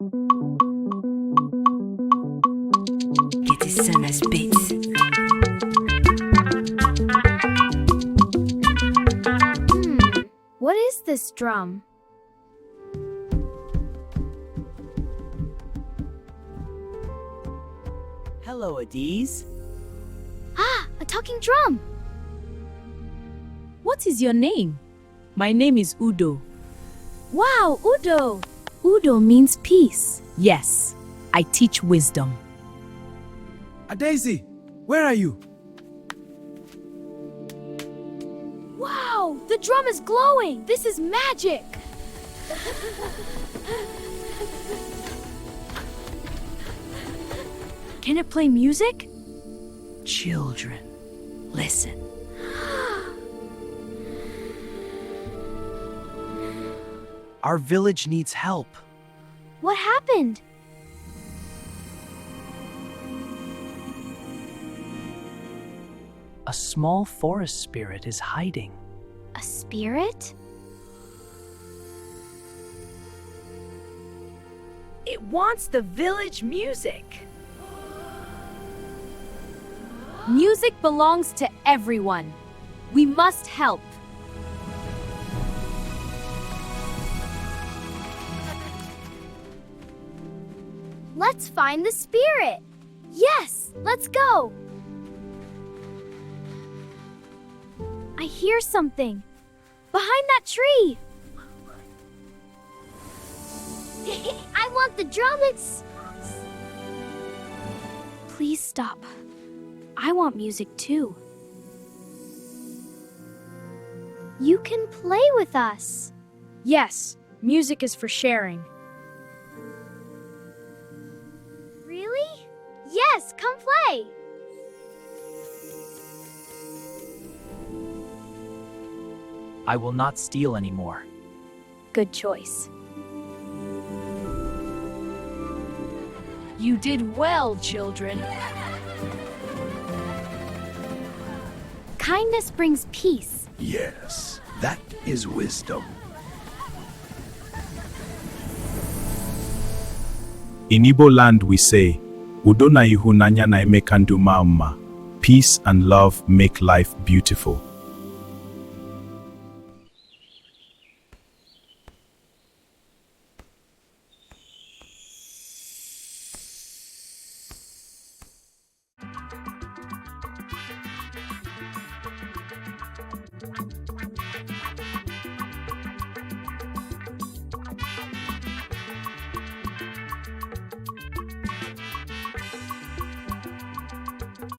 What is this drum? Hello, Adaeze. Ah, a talking drum! What is your name? My name is Udo. Wow, Udo! Udo means peace. Yes, I teach wisdom. Adaeze, where are you? Wow, the drum is glowing! This is magic! Can it play music? Children, listen. Our village needs help. What happened? A small forest spirit is hiding. A spirit? It wants the village music. Music belongs to everyone. We must help. Let's find the spirit. Yes, let's go. I hear something. Behind that tree. I want the drum. Please stop. I want music too. You can play with us. Yes, music is for sharing. Really? Yes, come play. I will not steal anymore. Good choice. You did well, children. Kindness brings peace. Yes, that is wisdom. In Igbo land we say, Udo na ịhụnanya na-eme ka ndụ maa mma. Peace and love make life beautiful.